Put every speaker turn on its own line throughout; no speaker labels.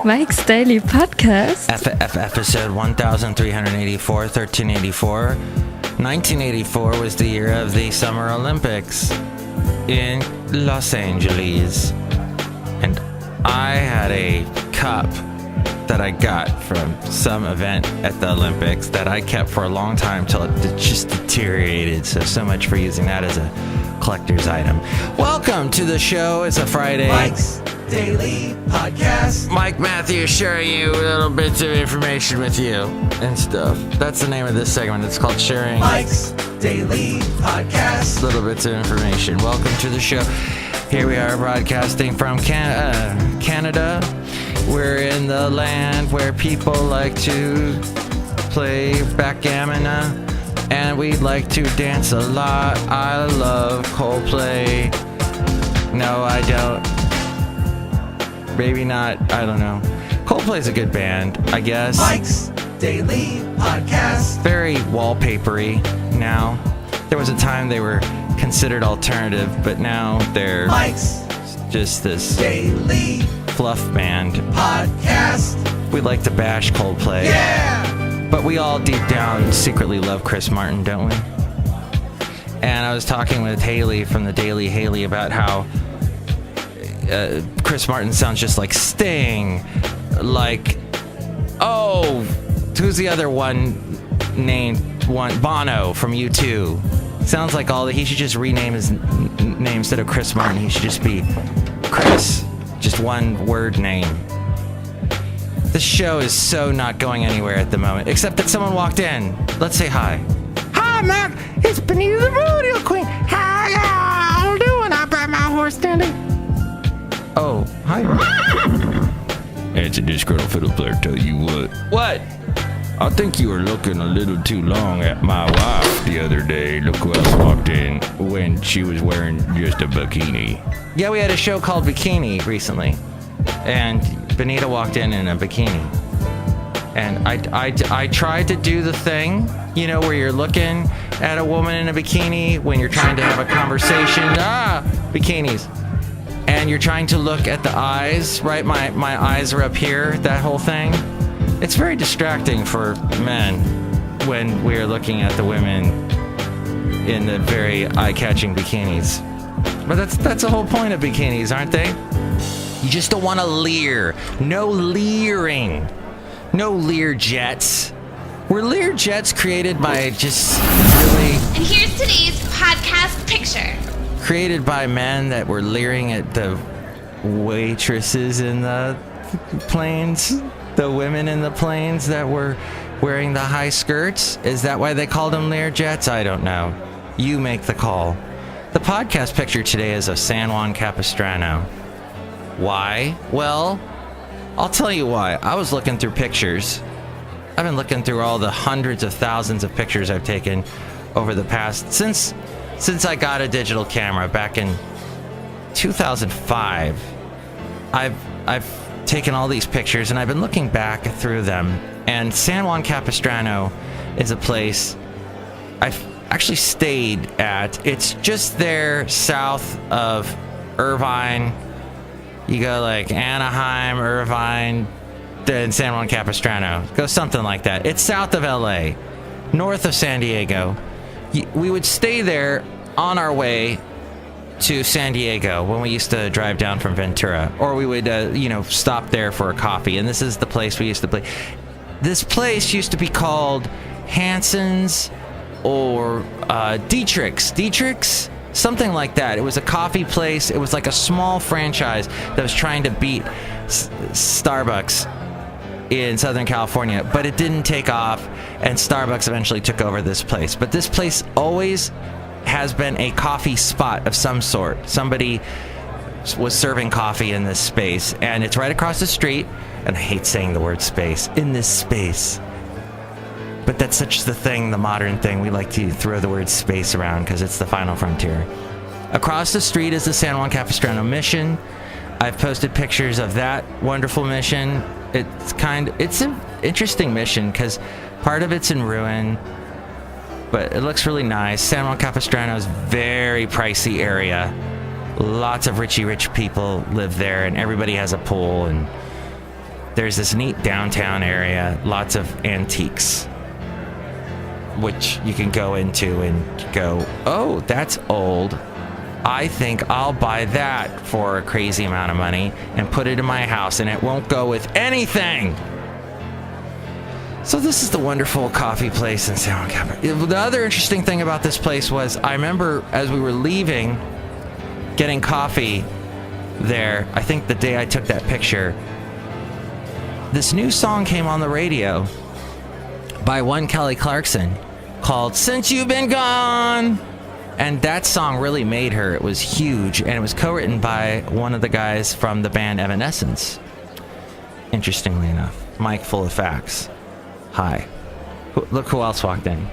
Mike's Daily Podcast.
Episode 1384, 1384. 1984 was the year of the Summer Olympics in Los Angeles. And I had a cup that I got from some event at the Olympics that I kept for a long time till it just deteriorated. So much for using that as a collector's item. Welcome to the show. It's a Friday.
Mike's Daily Podcast.
Mike Matthews sharing you little bits of information with you and stuff. That's the name of this segment. It's called Sharing
Mike's Daily Podcast.
Little bits of information. Welcome to the show. Here we are broadcasting from Canada. We're in the land where people like to play backgammon, and we like to dance a lot. I love Coldplay. No, I don't. Maybe not. I don't know. Coldplay's a good band, I guess.
Mike's Daily Podcast.
Very wallpapery now. There was a time they were considered alternative, but now they're
Mike's
just this
Daily
fluff band.
Podcast.
We like to bash Coldplay.
Yeah!
But we all deep down secretly love Chris Martin, don't we? And I was talking with Haley from the Daily Haley about how Chris Martin sounds just like Sting. Like, oh, who's the other one named one? Bono from U2. Sounds like he should just rename his name instead of Chris Martin. He should just be Chris. Just one word name. This show is so not going anywhere at the moment, except that someone walked in. Let's say hi. Hi, Mac. It's Benita the Rodeo Queen. How you doing? I brought my horse standing. Oh, hi.
It's a disgruntled fiddle player, tell you what.
What?
I think you were looking a little too long at my wife the other day. Look who else walked in when she was wearing just a bikini.
Yeah, we had a show called Bikini recently, and Benita walked in a bikini. And I tried to do the thing, you know, where you're looking at a woman in a bikini when you're trying to have a conversation. Bikinis. And you're trying to look at the eyes, right? My eyes are up here, that whole thing. It's very distracting for men when we're looking at the women in the very eye-catching bikinis. But that's the whole point of bikinis, aren't they? You just don't want to leer. No leering. No Leer jets. Were Leer jets created by just really...
And here's today's podcast picture.
Created by men that were leering at the waitresses in the planes? The women in the planes that were wearing the high skirts? Is that why they called them Leer jets? I don't know. You make the call. The podcast picture today is of San Juan Capistrano. Why? Well, I'll tell you why. I was looking through pictures. I've been looking through all the hundreds of thousands of pictures I've taken over the past... Since I got a digital camera back in 2005, I've taken all these pictures and I've been looking back through them. And San Juan Capistrano is a place I've actually stayed at. It's just there south of Irvine. You go like Anaheim, Irvine, then San Juan Capistrano. Go something like that. It's south of LA, north of San Diego. We would stay there on our way to San Diego when we used to drive down from Ventura, or we would stop there for a coffee. And this is the place we used to play. This place used to be called Hanson's or Dietrich's, something like that. It was a coffee place. It was like a small franchise that was trying to beat Starbucks in Southern California, but it didn't take off, and Starbucks eventually took over this place. But this place always has been a coffee spot of some sort. Somebody was serving coffee in this space, and it's right across the street, and I hate saying the word space, in this space. But that's such the thing, the modern thing. We like to throw the word space around because it's the final frontier. Across the street is the San Juan Capistrano Mission. I've posted pictures of that wonderful mission. It's an interesting mission because part of it's in ruin, but it looks really nice. San Juan Capistrano is very pricey area. Lots of rich people live there, and everybody has a pool, and there's this neat downtown area, lots of antiques, which you can go into and go, oh, that's old. I think I'll buy that for a crazy amount of money and put it in my house, and it won't go with anything. So this is the wonderful coffee place in San Juan. The other interesting thing about this place was I remember as we were leaving, getting coffee there, I think the day I took that picture, this new song came on the radio by one Kelly Clarkson called Since You've Been Gone. And that song really made her. It was huge, and it was co-written by one of the guys from the band Evanescence. Interestingly enough. Mike Full of Facts. Hi. Look who else walked in.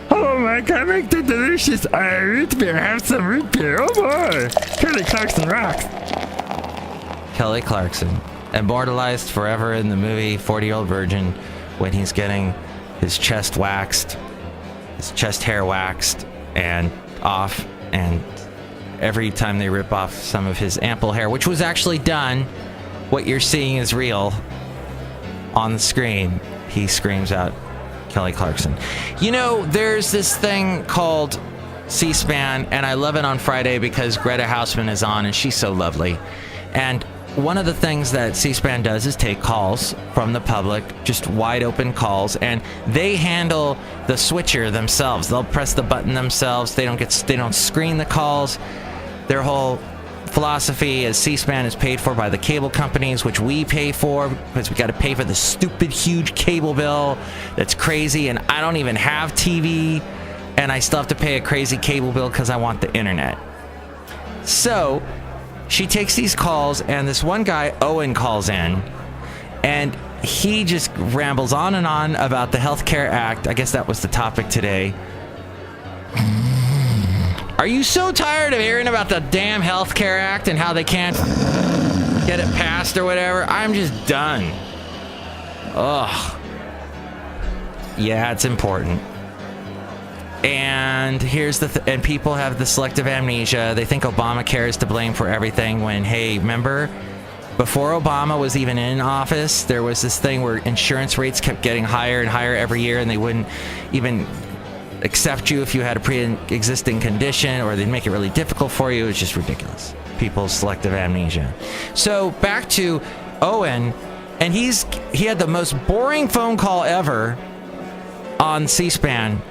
Hello, Mike. I make the delicious root beer. Have some root beer. Oh, boy. Kelly Clarkson rocks.
Kelly Clarkson. Immortalized forever in the movie 40-Year-Old Virgin when he's getting his chest waxed, his chest hair waxed and off, and every time they rip off some of his ample hair, which was actually done, what you're seeing is real on the screen, he screams out Kelly Clarkson. You know, there's this thing called C-SPAN, and I love it on Friday because Greta Hausman is on, and she's so lovely. And one of the things that C-SPAN does is take calls from the public, just wide open calls, and they handle the switcher themselves. They'll press the button themselves. They don't screen the calls. Their whole philosophy is C-SPAN is paid for by the cable companies, which we pay for because we got to pay for the stupid huge cable bill that's crazy, and I don't even have TV, and I still have to pay a crazy cable bill because I want the internet. So she takes these calls, and this one guy, Owen, calls in, and he just rambles on and on about the Healthcare Act. I guess that was the topic today. Are you so tired of hearing about the damn Healthcare Act and how they can't get it passed or whatever? I'm just done. Ugh. Yeah, it's important. And here's and people have the selective amnesia. They think Obamacare is to blame for everything when, hey, remember, before Obama was even in office, there was this thing where insurance rates kept getting higher and higher every year, and they wouldn't even accept you if you had a pre-existing condition, or they'd make it really difficult for you. It's just ridiculous. People's selective amnesia. So back to Owen, and he had the most boring phone call ever on C-SPAN.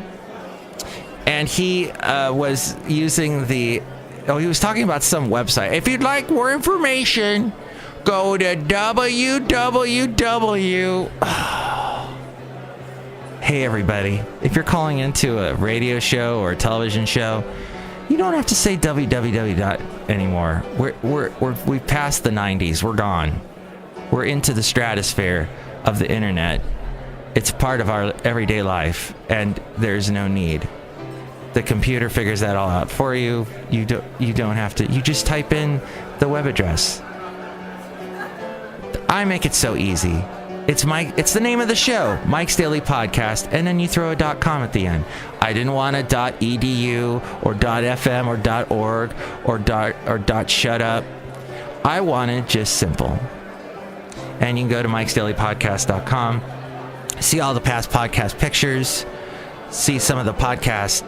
And he was using he was talking about some website. If you'd like more information, go to www. Hey, everybody. If you're calling into a radio show or a television show, you don't have to say www anymore. We've passed the 90s. We're gone. We're into the stratosphere of the internet. It's part of our everyday life, and there's no need. The computer figures that all out for you. You don't have to. You just type in the web address. I make it so easy. It's the name of the show, Mike's Daily Podcast, and then you throw a .com at the end. I didn't want a .edu or .fm or .org or .shutup. I wanted just simple. And you can go to mikesdailypodcast.com, see all the past podcast pictures, see some of the podcast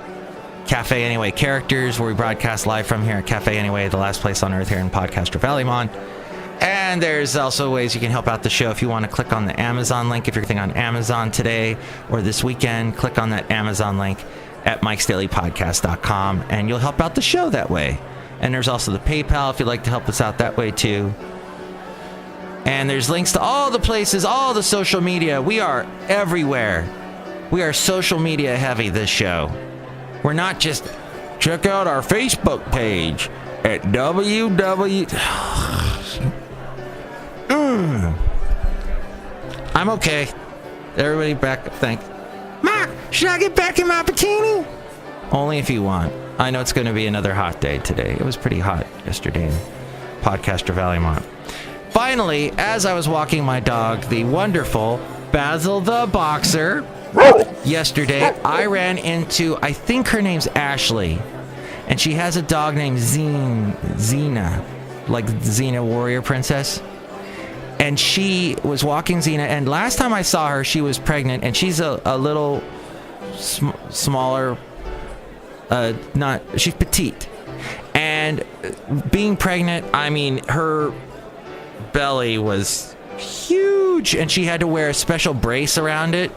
Café Anyway characters where we broadcast live from here at Café Anyway, the last place on earth here in Podcaster Valleymont. And there's also ways you can help out the show if you want to click on the Amazon link. If you're clicking on Amazon today or this weekend, click on that Amazon link at mikesdailypodcast.com, and you'll help out the show that way. And there's also the PayPal if you'd like to help us out that way too. And there's links to all the places, all the social media. We are everywhere. We are social media heavy, this show. We're not just check out our Facebook page at I'm okay. Everybody back. Thanks. Mark, should I get back in my bikini? Only if you want. I know it's going to be another hot day today. It was pretty hot yesterday in Podcaster Valleymont. Finally, as I was walking my dog, the wonderful Basil the Boxer, yesterday, I ran into, I think her name's Ashley, and she has a dog named Xena, like Xena Warrior Princess. and she was walking Xena. And last time I saw her, she was pregnant, and she's a little smaller. She's petite. And being pregnant, I mean, her belly was huge, and she had to wear a special brace around it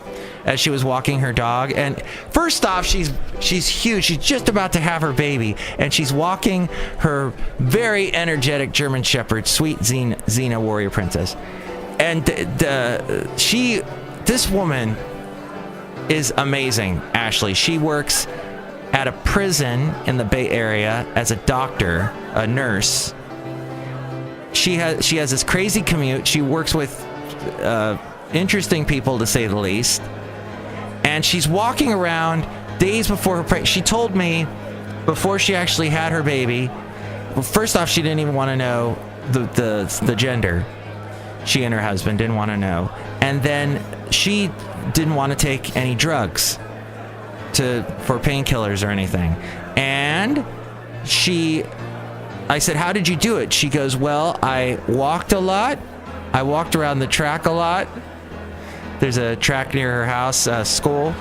as she was walking her dog. And first off, she's huge. She's just about to have her baby, and she's walking her very energetic German Shepherd, sweet Xena warrior princess. And this woman is amazing, Ashley. She works at a prison in the Bay Area as a doctor, a nurse. She has this crazy commute. She works with interesting people, to say the least. And she's walking around days before her she told me before she actually had her baby. Well, first off, she didn't even want to know the gender. She and her husband didn't want to know. And then she didn't want to take any drugs for painkillers or anything. And I said, how did you do it? She goes, well, I walked a lot. I walked around the track a lot. There's a track near her house, school,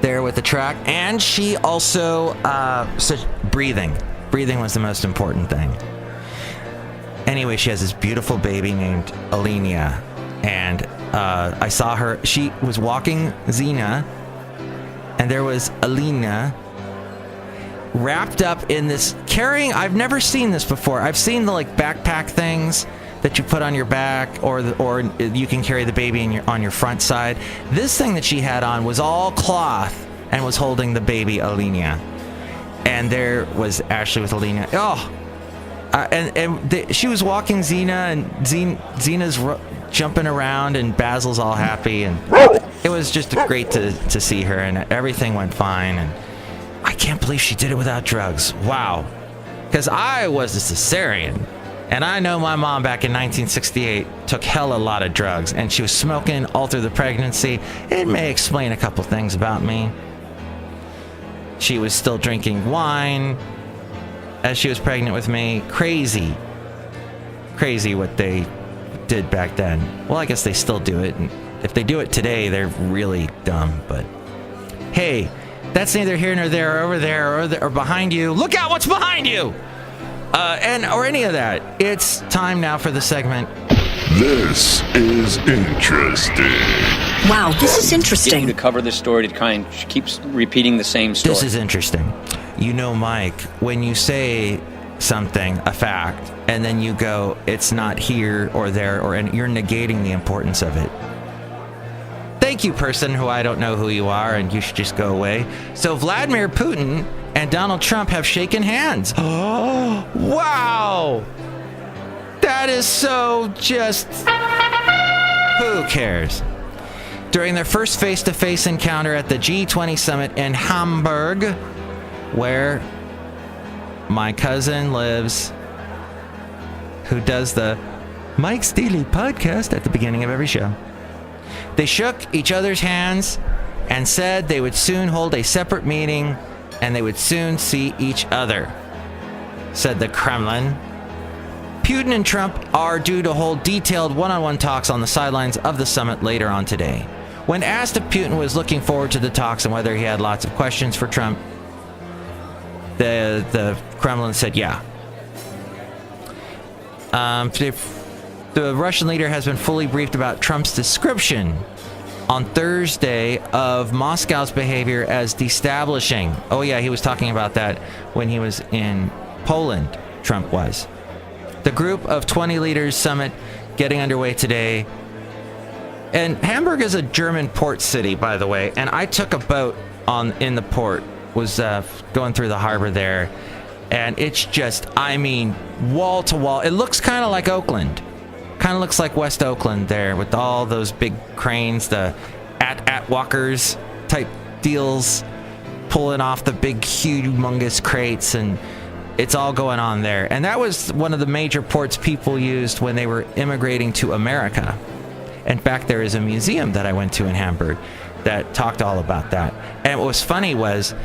there with the track. And she also said breathing. Breathing was the most important thing. Anyway, she has this beautiful baby named Alenia. And I saw her. She was walking Xena, and there was Alina wrapped up in this I've never seen this before. I've seen the backpack things that you put on your back, or you can carry the baby on your front side. This thing that she had on was all cloth and was holding the baby Alenia. And there was Ashley with Alenia. She was walking Xena, and Xena's jumping around, and Basil's all happy, and it was just great to see her, and everything went fine. And I can't believe she did it without drugs. Wow. Because I was a cesarean, and I know my mom back in 1968 took hella a lot of drugs, and she was smoking all through the pregnancy. It may explain a couple things about me. She was still drinking wine as she was pregnant with me. Crazy what they did back then. Well, I guess they still do it, and if they do it today, they're really dumb. But hey, that's neither here nor there, or over there, or behind you. Look out what's behind you! Or any of that. It's time now for the segment.
This is interesting.
Wow, this is interesting.
Get you to cover this story to kind of keeps repeating the same story.
This is interesting. You know, Mike, when you say something, a fact, and then you go, it's not here or there, and you're negating the importance of it. Thank you, person who I don't know who you are, and you should just go away. So Vladimir Putin and Donald Trump have shaken hands. Oh, wow! That is so just... Who cares? During their first face-to-face encounter at the G20 summit in Hamburg, where my cousin lives, who does the Mike's Daily podcast at the beginning of every show. They shook each other's hands and said they would soon hold a separate meeting and they would soon see each other, said the Kremlin. Putin and Trump are due to hold detailed one-on-one talks on the sidelines of the summit later on today. When asked if Putin was looking forward to the talks and whether he had lots of questions for Trump, the Kremlin said yeah. The Russian leader has been fully briefed about Trump's description on Thursday of Moscow's behavior as destabilizing. Oh yeah, he was talking about that when he was in Poland, Trump was. The group of 20 leaders summit getting underway today. And Hamburg is a German port city, by the way, and I took a boat in the port, was going through the harbor there, and it's just, I mean, wall to wall. It looks kind of like Oakland. Kind of looks like West Oakland there with all those big cranes, the at-walkers type deals pulling off the big, humongous crates, and it's all going on there. And that was one of the major ports people used when they were immigrating to America. In fact, there is a museum that I went to in Hamburg that talked all about that. And what was funny was,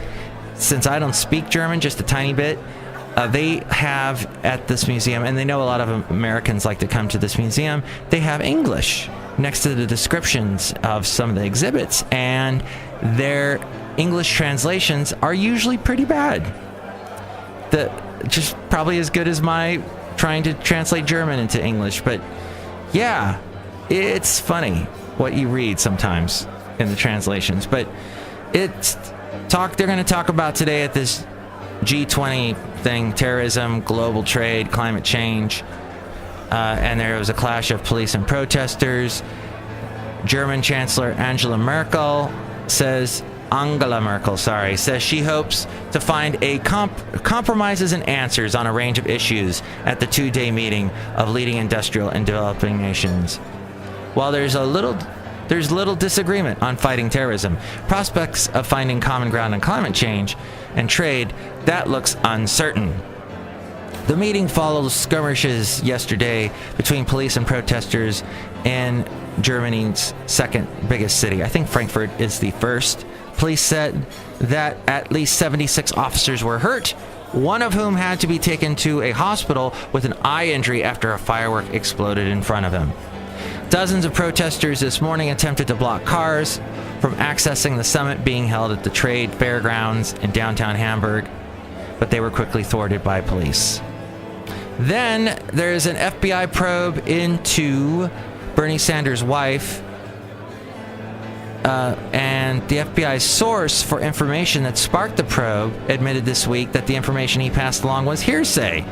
since I don't speak German, just a tiny bit, They have at this museum, and they know a lot of Americans like to come to this museum, they have English next to the descriptions of some of the exhibits, and their English translations are usually pretty bad. Just probably as good as my trying to translate German into English, but yeah, it's funny what you read sometimes in the translations. But they're going to talk about today at this G20 thing, terrorism, global trade, climate change, and there was a clash of police and protesters. German Chancellor Angela Merkel says she hopes to find compromises and answers on a range of issues at the two-day meeting of leading industrial and developing nations. While there's little disagreement on fighting terrorism, prospects of finding common ground on climate change and trade, that looks uncertain. The meeting follows skirmishes yesterday between police and protesters in Germany's second biggest city. I think Frankfurt is the first. Police said that at least 76 officers were hurt, one of whom had to be taken to a hospital with an eye injury after a firework exploded in front of him. Dozens of protesters this morning attempted to block cars from accessing the summit being held at the Trade Fairgrounds in downtown Hamburg, but they were quickly thwarted by police. Then there's an FBI probe into Bernie Sanders' wife, and the FBI's source for information that sparked the probe admitted this week that the information he passed along was hearsay.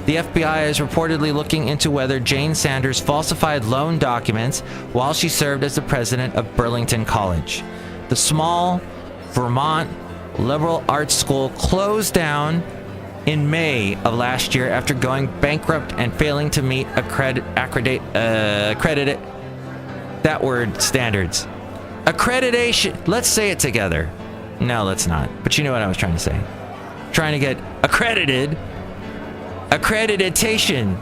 The FBI is reportedly looking into whether Jane Sanders falsified loan documents while she served as the president of Burlington College. The small Vermont liberal arts school closed down in May of last year after going bankrupt and failing to meet accredited standards. Accreditation. Let's say it together. No, let's not. But you know what I was trying to say. Trying to get accredited. Accreditation.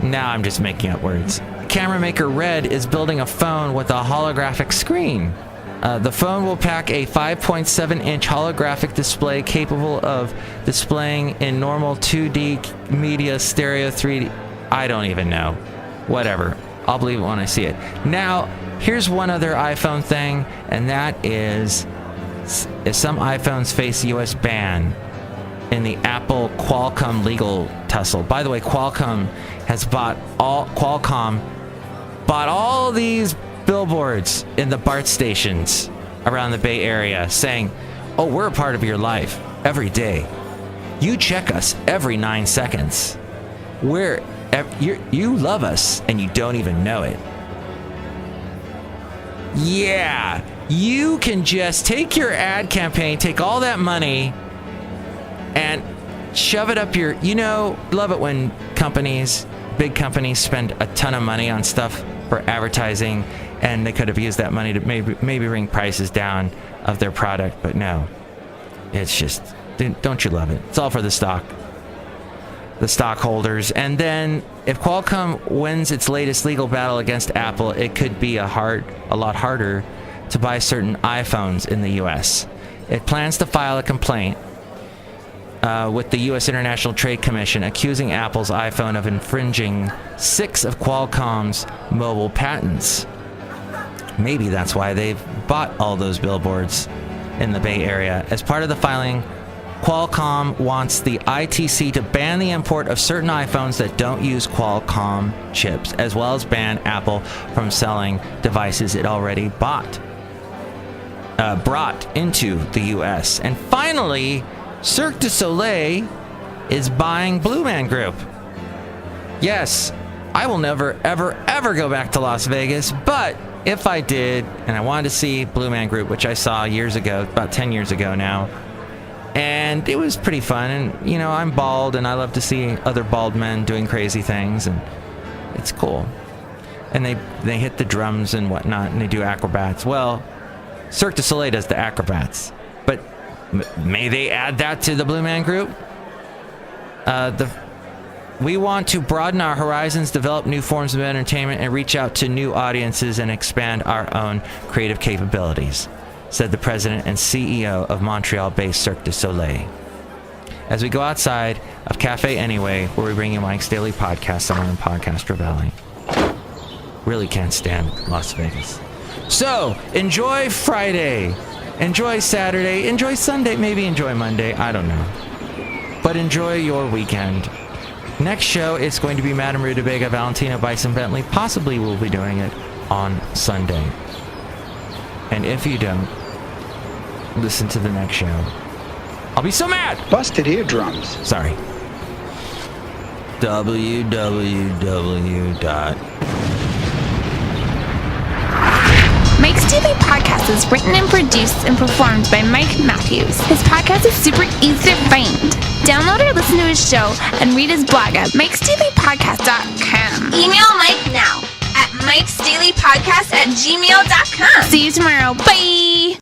Now I'm just making up words. Camera maker Red is building a phone with a holographic screen. The phone will pack a 5.7-inch holographic display capable of displaying in normal 2D media, stereo 3D. I don't even know. Whatever. I'll believe it when I see it. Now, here's one other iPhone thing, and that is some iPhones face U.S. ban in the Apple Qualcomm legal tussle. By the way, Qualcomm bought all these billboards in the BART stations around the Bay Area saying, "Oh, we're a part of your life every day. You check us every 9 seconds. You love us and you don't even know it." Yeah, you can just take your ad campaign, take all that money and shove it up your, love it when big companies spend a ton of money on stuff for advertising, and they could have used that money to maybe bring prices down of their product, but no. It's just, don't you love it? It's all for the stockholders. And then if Qualcomm wins its latest legal battle against Apple, it could be a lot harder to buy certain iPhones in the U.S. It plans to file a complaint with the U.S. International Trade Commission accusing Apple's iPhone of infringing 6 of Qualcomm's mobile patents. Maybe that's why they've bought all those billboards in the Bay Area. As part of the filing, Qualcomm wants the ITC to ban the import of certain iPhones that don't use Qualcomm chips, as well as ban Apple from selling devices it already brought into the U.S. And finally, Cirque du Soleil is buying Blue Man Group. Yes, I will never, ever, ever go back to Las Vegas, but if I did, and I wanted to see Blue Man Group, which I saw years ago, about 10 years ago now, and it was pretty fun, and, I'm bald, and I love to see other bald men doing crazy things, and it's cool. And they hit the drums and whatnot, and they do acrobats. Well, Cirque du Soleil does the acrobats, but may they add that to the Blue Man Group? We want to broaden our horizons, develop new forms of entertainment, and reach out to new audiences and expand our own creative capabilities, said the president and CEO of Montreal-based Cirque du Soleil. as we go outside of Café Anyway, where we bring you Mike's Daily Podcast somewhere in Podcastro Valley. Really can't stand Las Vegas. So, enjoy Friday. Enjoy Saturday. Enjoy Sunday. Maybe enjoy Monday. I don't know. But enjoy your weekend. Next show, it's going to be Madame Rootabega, Valentino, Bison Bentley. Possibly we'll be doing it on Sunday. And if you don't, listen to the next show. I'll be so mad!
Busted eardrums.
Sorry.
Mike's Daily Podcast is written and produced and performed by Mike Matthews. His podcast is super easy to find. Download or listen to his show and read his blog at mikesdailypodcast.com.
Email Mike now at mikesdailypodcast@gmail.com.
See you tomorrow. Bye!